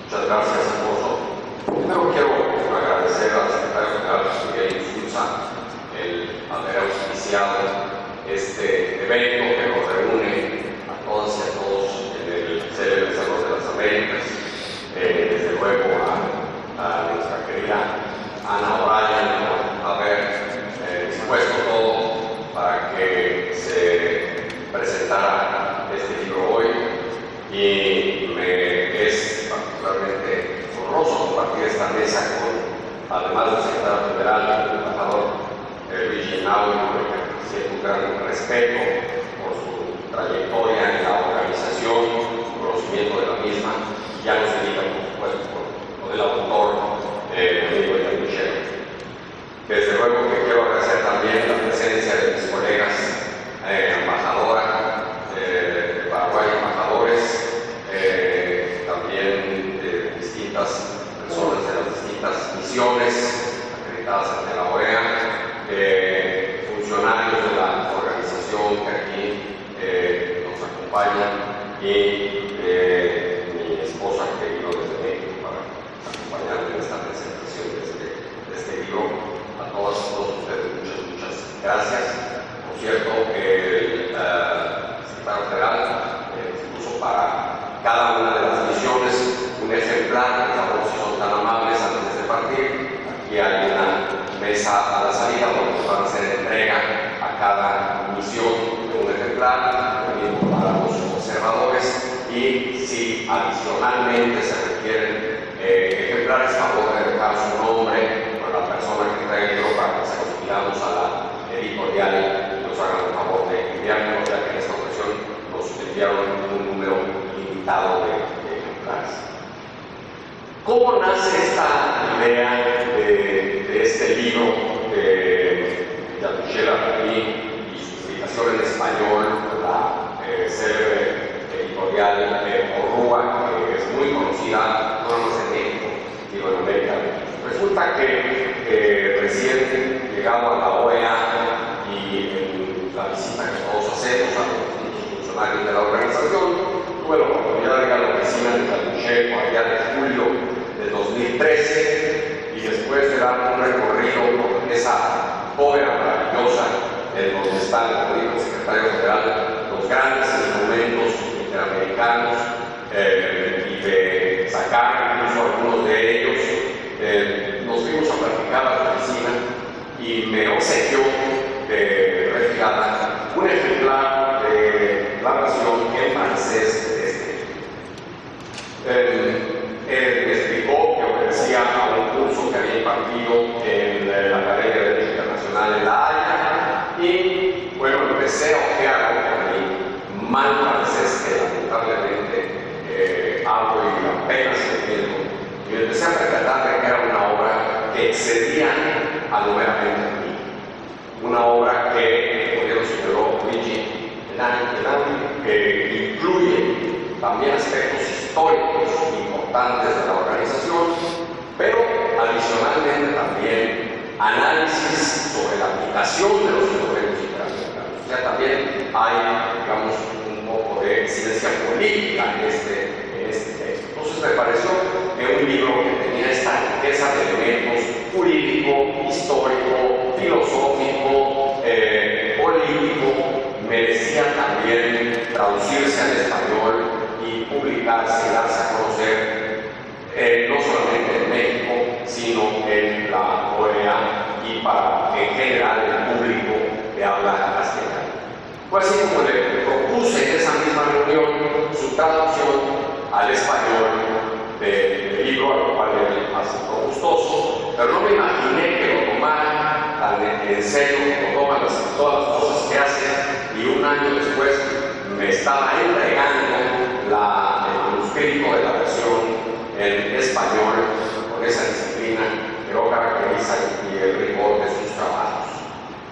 Muchas gracias, Alfonso. Primero quiero agradecer al secretario general Miguel Insulza el haber auspiciado este evento que nos reúne a todas y a todos en el célebre Salón de las Américas. Desde luego a nuestra querida Ana O'Brien por haber dispuesto todo para que se presentara este libro hoy, y me es particularmente honroso compartir esta mesa con, además del secretario general, el embajador Luigi Einaudi, que siento un gran respeto por su trayectoria en la organización, su conocimiento de la misma, y ya no se diga, por supuesto, por el autor, amigo de Michel. Desde luego que quiero agradecer también la presencia de mis colegas embajadora de Paraguay, embajadores, también de distintas personas de las distintas misiones acreditadas ante la OEA, funcionarios de la organización que aquí nos acompañan, y mi esposa que vino desde México para acompañarme en esta presentación de este libro. A todos ustedes muchas gracias. Por cierto, el secretario general puso para cada una de las misiones un ejemplar. Por favor, si son tan amables antes de partir, aquí hay una mesa a la salida donde van a hacer entrega a cada misión de un ejemplar, también para los observadores, y si adicionalmente se requieren ejemplares, favor de dejar su nombre con la persona que trae el libro para que se los pidamos a la editorial y nos hagan el favor de enviarnos, ya que en esta ocasión nos enviaron un número limitado de ejemplares. ¿Cómo nace esta idea de este libro de Jean-Michel Apathy y su explicación en español, la célebre editorial Porrúa, que es muy conocida no más en México, digo en América? Resulta que recién llegado a la OEA y en la visita que todos hacemos a los distintos funcionarios de la organización, tuve la oportunidad de ir a la oficina de Jean-Michel por allá de julio de 2013, y después de dar un recorrido por esa bóveda maravillosa en donde están, como dijo el secretario general, los grandes instrumentos interamericanos, y de sacar incluso algunos de ellos, nos fuimos a platicar a la oficina y me obsequió de retirada un ejemplar de la versión en francés de este libro. Me explicó que obedecía a un curso que había impartido en la Academia de Derecho Internacional en La Haya, y bueno, empecé a ojear con mi mal francés, que lamentablemente hablo y apenas entiendo, y me empecé a percatar de que era una obra que excedía a lo meramente mí, una obra que, como ya lo señaló Luigi Einaudi, que incluye también aspectos históricos importantes de la organización, pero adicionalmente también análisis sobre la aplicación de los instrumentos interamericanos. O sea, también hay, digamos, un poco de ciencia política en este texto. Entonces me pareció que un libro que tenía esta riqueza de elementos jurídico, histórico, filosófico, político, merecía también traducirse al español y publicarse y darse a conocer, no solamente en México, sino en la OEA y para en general el público de habla castellana. Fue así como le propuse en esa misma reunión su traducción al español del libro, a lo cual él aceptó gustoso, pero no me imaginé que lo tomara tan en serio como toma todas las cosas que hace, y un año después me estaba entregando el manuscrito de la versión en español con esa disciplina que lo caracteriza y el rigor de sus trabajos.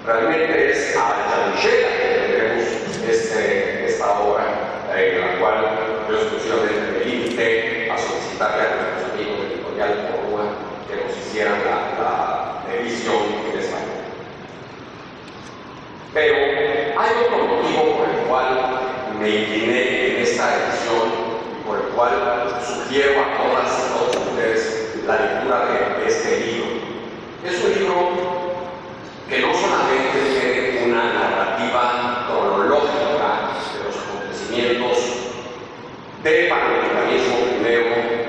Realmente es a Jean-Michel que tenemos esta obra, en la cual yo exclusivamente me limité a solicitarle a nuestros amigos de Editorial Porrúa que nos hicieran la edición en español. Pero hay otro motivo por el cual me incliné en esta edición y por el cual sugiero sugiero a todas y todos ustedes la lectura de este libro. Es un libro que no solamente tiene una narrativa cronológica de los acontecimientos del panamericanismo primero,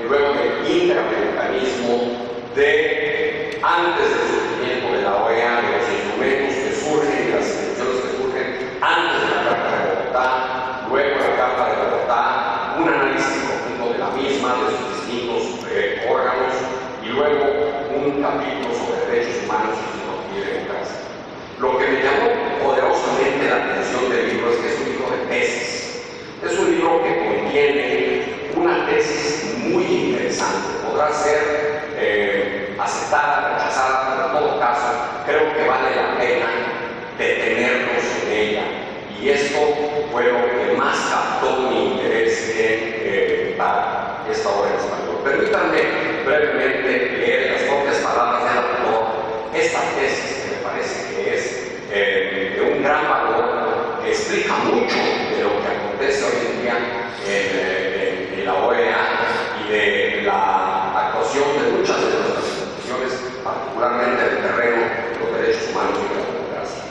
luego del interamericanismo, de antes del surgimiento de la OEA, de los instrumentos que surgen y las instituciones que surgen antes de la Carta de Bogotá, luego la Carta de Bogotá, un análisis profundo de la misma, de sus distintos órganos, y luego un capítulo sobre derechos humanos y democracia. Lo que me llamó poderosamente la atención del libro es que es un libro de tesis. Es un libro que contiene una tesis muy interesante. Podrá ser aceptada, rechazada, pero en todo caso creo que vale la pena detenernos en ella. Y esto fue lo que más captó mi interés para esta obra en español. Permítanme brevemente leer las propias palabras del autor esta tesis, que me parece que es de un gran valor, que explica mucho de lo que acontece hoy en día en la OEA y de la actuación de muchas de nuestras instituciones, particularmente en el terreno de los derechos humanos y de la democracia.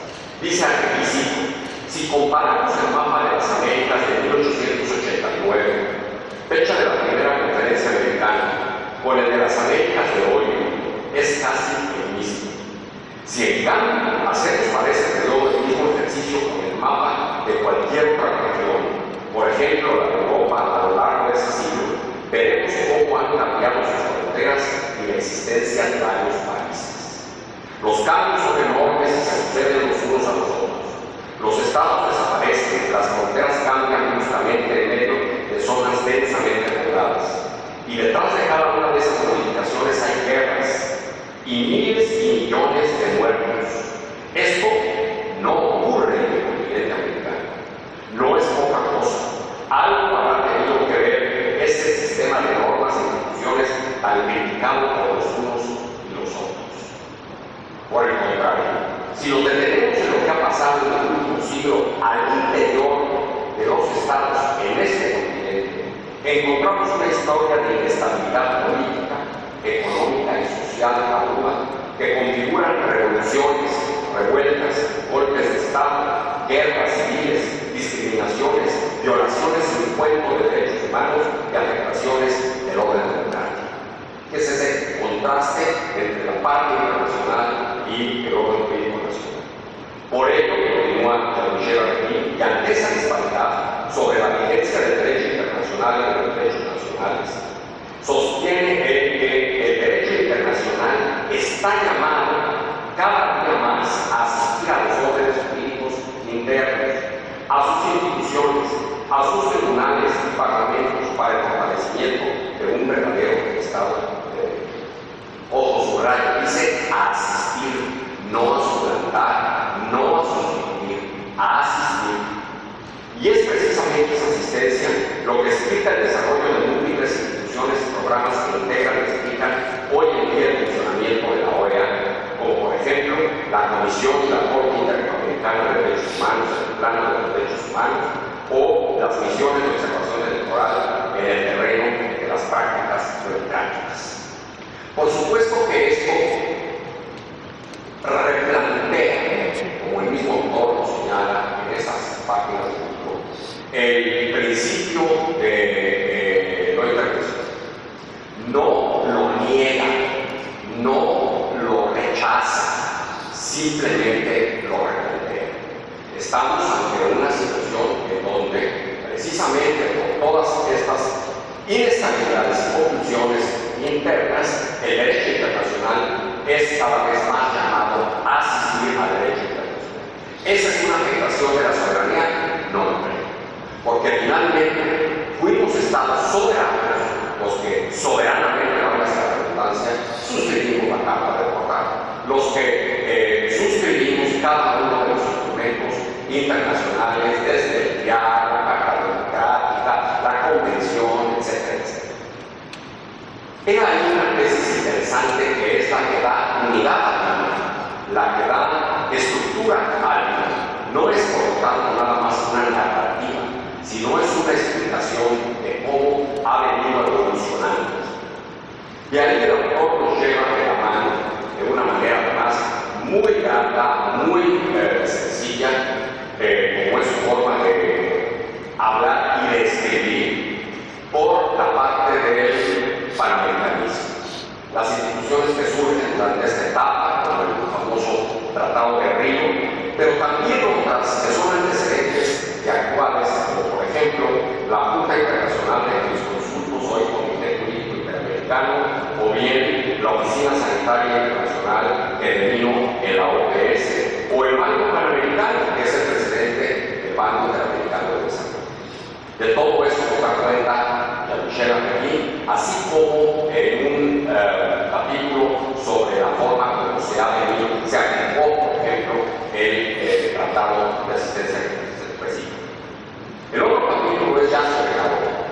Dice aquí, cito: si comparamos el mapa de las Américas de 1889, fecha de la primera conferencia americana, con el de las Américas de hoy, es casi el mismo. Si en cambio hacemos para ese periodo el mismo ejercicio con el mapa de cualquier otra región, por ejemplo la de Europa a lo largo de ese siglo, veremos cómo han cambiado sus fronteras y la existencia de varios países. Los cambios son enormes y se suceden los unos a los otros. Los estados desaparecen, las fronteras cambian justamente en medio de zonas densamente pobladas. Y detrás de cada una de esas modificaciones hay guerras y miles y millones de muertos. Esto no ocurre en el continente americano. No es poca cosa. Algo habrá tenido que ver ese sistema de normas e instituciones tan criticado por los unos y los otros. Por el contrario, si nos detenemos en lo que ha pasado en el último siglo al interior de los estados en este continente, encontramos una historia de inestabilidad política, económica y social aguda, que configuran revoluciones, revueltas, golpes de Estado, guerras civiles, discriminaciones, violaciones sin cuento de derechos humanos y afectaciones del orden democrático. ¿Qué es ese contraste entre la parte internacional y el orden jurídico nacional? Por ello, continúa Michel Arreguín, y ante esa disparidad sobre la vigencia del derecho internacional y de los derechos nacionales, sostiene que el derecho internacional está llamado cada día más a asistir a los órdenes jurídicos internos, a sus instituciones, a sus tribunales y parlamentos para el fortalecimiento de un verdadero Estado de Derecho. Ojo, subrayo, dice a asistir, no a suplantar, no a sustituir, a asistir. Y es precisamente esa asistencia lo que explica el desarrollo de múltiples instituciones y programas que integran y explican hoy en día el funcionamiento de la OEA, como por ejemplo la Comisión y la Corte Interamericana de Derechos Humanos en el plano de los derechos humanos, o las misiones de observación electoral en el terreno de las prácticas democráticas. Por supuesto que esto replantea, como el mismo autor lo señala en esas páginas del libro, el principio de no intervención. No lo niega, no lo rechaza, simplemente lo replantea. Estamos ante una situación en donde, precisamente por todas estas inestabilidades y confusiones internas, el derecho internacional es cada vez más llamado a asistir al derecho internacional. ¿Esa es una afectación de la soberanía? No lo creo. Porque finalmente fuimos estados soberanos los que soberanamente, ahora esta redundancia, suscribimos la Carta de Bogotá, los que suscribimos cada uno de los instrumentos internacionales, desde el diálogo, la Carta Democrática, la Convención, etcétera, etcétera. Era ahí una tesis interesante que es la que da unidad al libro, la que da estructura al libro. No es, por lo tanto, nada más una narrativa, sino es una explicación de cómo ha venido evolucionando durante esta etapa, como el famoso Tratado de Río, pero también otras que son antecedentes de actuales, como por ejemplo la Junta Internacional de Jurisconsultos, hoy Comité Jurídico Interamericano, o bien la Oficina Sanitaria Internacional que devino en la OPS, o el Banco Panamericano, que es el presidente del Banco Interamericano de Desarrollo. De todo eso nos da cuenta Jean-Michel Apathy, así como en un capítulo sobre la forma como se aplicó, por ejemplo, el Tratado de Asistencia Recíproca. El otro capítulo es ya sobre la OEA,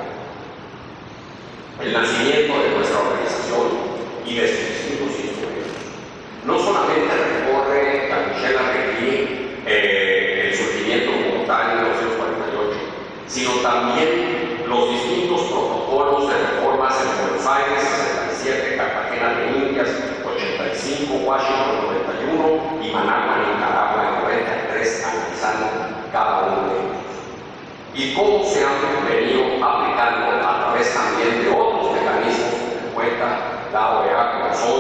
el nacimiento de nuestra organización y de sus distintos instrumentos. No solamente recorre Jean-Michel Apathy el surgimiento como tal en 1948, sino también los distintos protocolos de reformas en Buenos Aires, 67, Cartagena de Indias, 85, Washington, 91 y Managua, Nicaragua, 93, analizando cada uno de ellos. Y cómo se han venido aplicando a través también de otros mecanismos que cuenta la OEA, como son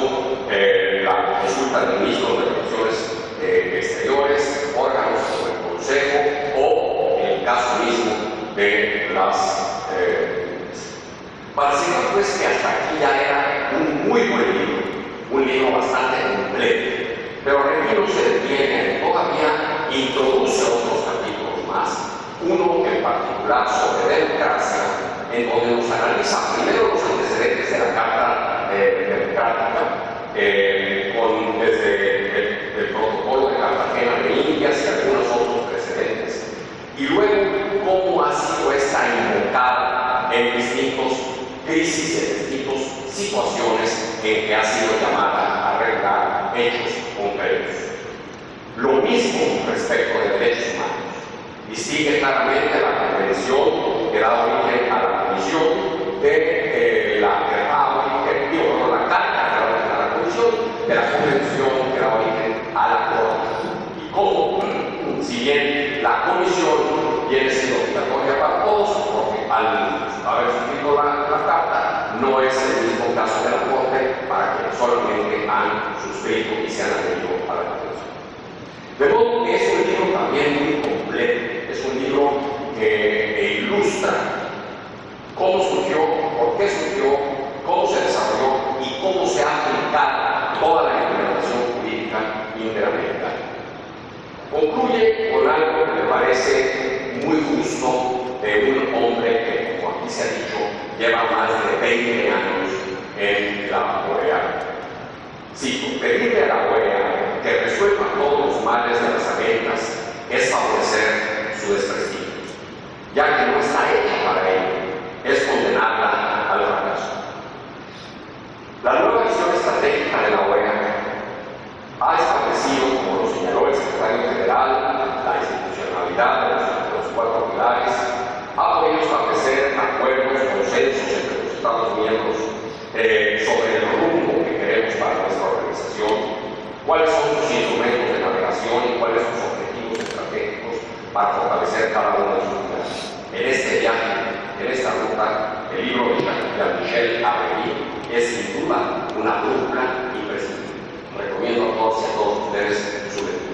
la consulta de ministros de Relaciones Exteriores, órganos como el Consejo o el caso mismo de las pareciera pues que hasta aquí ya era un muy buen libro, un libro bastante completo, pero Regino se detiene, todavía introduce otros capítulos más, uno en particular sobre democracia, en donde nos analiza primero los antecedentes de la Carta Democrática, desde el protocolo de Cartagena de Indias y algunos otros precedentes, y luego cómo ha sido esta invocada en distintos crisis y en distintas situaciones en que ha sido llamada a arreglar hechos concretos. Lo mismo respecto de derechos humanos. Distingue claramente la convención que da origen a la comisión de la carta que da origen a la comisión, de la convención que da origen a la corte. Y cómo, si bien la comisión viene siendo obligatoria para todos, porque al haber suscrito la carta, no es el mismo caso de la corte para quienes solamente han suscrito y se han adherido a la convención. De modo que es un libro también muy completo, es un libro que ilustra cómo surgió, por qué surgió, cómo se desarrolló y cómo se ha aplicado toda la implementación jurídica interamericana. Concluye con algo que me parece muy justo de un hombre que, como aquí se ha dicho, lleva más de 20 años en la OEA. Sí, pedirle a la OEA que resuelva todos los males de las Américas es favorecer su desprestigio, ya que no está hecha para ello, es condenarla al fracaso. La nueva visión estratégica de la OEA ha establecido, como lo señaló el secretario general, la institucionalidad de los 4 pilares, ha podido establecer acuerdos, consensos entre los Estados miembros sobre el rumbo que queremos para nuestra organización, cuáles son sus instrumentos de navegación y cuáles son sus objetivos estratégicos para fortalecer cada uno de sus pilares. En este viaje, en esta ruta, el libro de Jean-Michel Apathy es sin duda una brújula imprescindible. Recomiendo a todos y a todos ustedes su lectura.